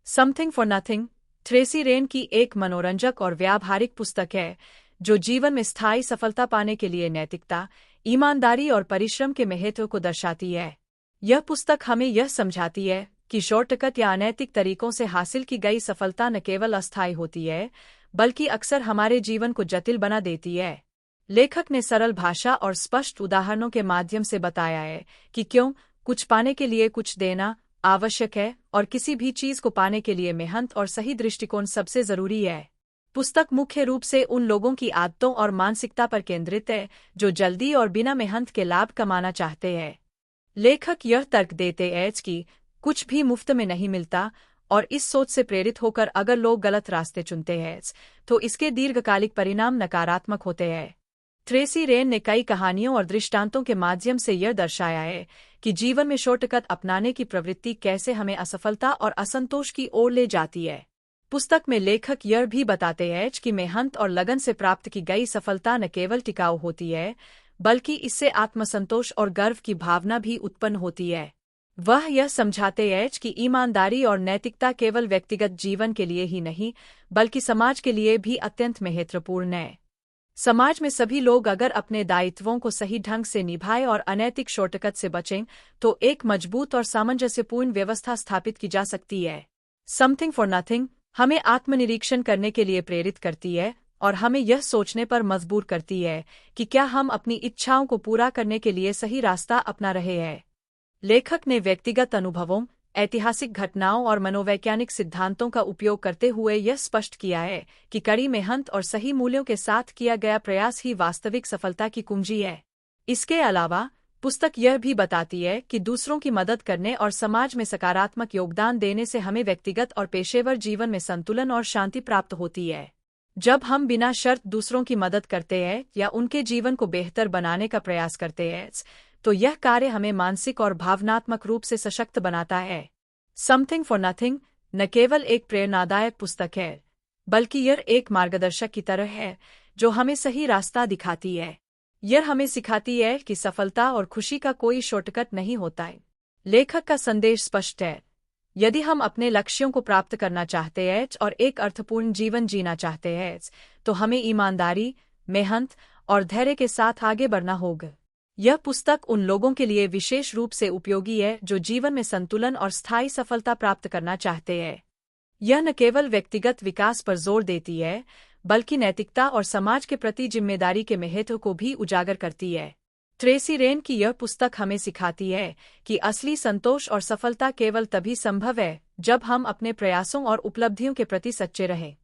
Something for nothing Tracy rain की एक मनोरंजक और व्यावहारिक पुस्तक है जो जीवन में स्थायी सफलता पाने के लिए नैतिकता, ईमानदारी और परिश्रम के महत्व को दर्शाती है। यह पुस्तक हमें यह समझाती है कि शॉर्टकट या अनैतिक तरीकों से हासिल की गई सफलता न केवल अस्थायी होती है, बल्कि अक्सर हमारे जीवन को जटिल बना देती है। लेखक ने सरल भाषा और स्पष्ट उदाहरणों के माध्यम से बताया है कि क्यों कुछ पाने के लिए कुछ देना आवश्यक है और किसी भी चीज को पाने के लिए मेहनत और सही दृष्टिकोण सबसे जरूरी है। पुस्तक मुख्य रूप से उन लोगों की आदतों और मानसिकता पर केंद्रित है जो जल्दी और बिना मेहनत के लाभ कमाना चाहते हैं। लेखक यह तर्क देते हैं कि कुछ भी मुफ्त में नहीं मिलता और इस सोच से प्रेरित होकर अगर लोग गलत रास्ते चुनते हैं तो इसके दीर्घकालिक परिणाम नकारात्मक होते हैं। ट्रेसी रेन ने कई कहानियों और दृष्टांतों के माध्यम से यह दर्शाया है कि जीवन में शॉर्टकट अपनाने की प्रवृत्ति कैसे हमें असफलता और असंतोष की ओर ले जाती है। पुस्तक में लेखक यह भी बताते हैं कि मेहनत और लगन से प्राप्त की गई सफलता न केवल टिकाऊ होती है, बल्कि इससे आत्मसंतोष और गर्व की भावना भी उत्पन्न होती है। वह यह समझाते हैं कि ईमानदारी और नैतिकता केवल व्यक्तिगत जीवन के लिए ही नहीं, बल्कि समाज के लिए भी अत्यंत महत्वपूर्ण है। समाज में सभी लोग अगर अपने दायित्वों को सही ढंग से निभाएं और अनैतिक शॉर्टकट से बचें, तो एक मजबूत और सामंजस्यपूर्ण व्यवस्था स्थापित की जा सकती है। समथिंग फॉर नथिंग हमें आत्मनिरीक्षण करने के लिए प्रेरित करती है और हमें यह सोचने पर मजबूर करती है कि क्या हम अपनी इच्छाओं को पूरा करने के लिए सही रास्ता अपना रहे हैं। लेखक ने व्यक्तिगत अनुभवों, ऐतिहासिक घटनाओं और मनोवैज्ञानिक सिद्धांतों का उपयोग करते हुए यह स्पष्ट किया है कि कड़ी मेहनत और सही मूल्यों के साथ किया गया प्रयास ही वास्तविक सफलता की कुंजी है। इसके अलावा पुस्तक यह भी बताती है कि दूसरों की मदद करने और समाज में सकारात्मक योगदान देने से हमें व्यक्तिगत और पेशेवर जीवन में संतुलन और शांति प्राप्त होती है। जब हम बिना शर्त दूसरों की मदद करते हैं या उनके जीवन को बेहतर बनाने का प्रयास करते हैं, तो यह कार्य हमें मानसिक और भावनात्मक रूप से सशक्त बनाता है। समथिंग फॉर नथिंग न केवल एक प्रेरणादायक पुस्तक है, बल्कि यह एक मार्गदर्शक की तरह है जो हमें सही रास्ता दिखाती है। यह हमें सिखाती है कि सफलता और खुशी का कोई शॉर्टकट नहीं होता है। लेखक का संदेश स्पष्ट है। यदि हम अपने लक्ष्यों को प्राप्त करना चाहते हैं और एक अर्थपूर्ण जीवन जीना चाहते हैं, तो हमें ईमानदारी, मेहनत और धैर्य के साथ आगे बढ़ना होगा। यह पुस्तक उन लोगों के लिए विशेष रूप से उपयोगी है जो जीवन में संतुलन और स्थायी सफलता प्राप्त करना चाहते हैं। यह न केवल व्यक्तिगत विकास पर जोर देती है, बल्कि नैतिकता और समाज के प्रति जिम्मेदारी के महत्व को भी उजागर करती है। ट्रेसी रेन की यह पुस्तक हमें सिखाती है कि असली संतोष और सफलता केवल तभी संभव है जब हम अपने प्रयासों और उपलब्धियों के प्रति सच्चे रहें।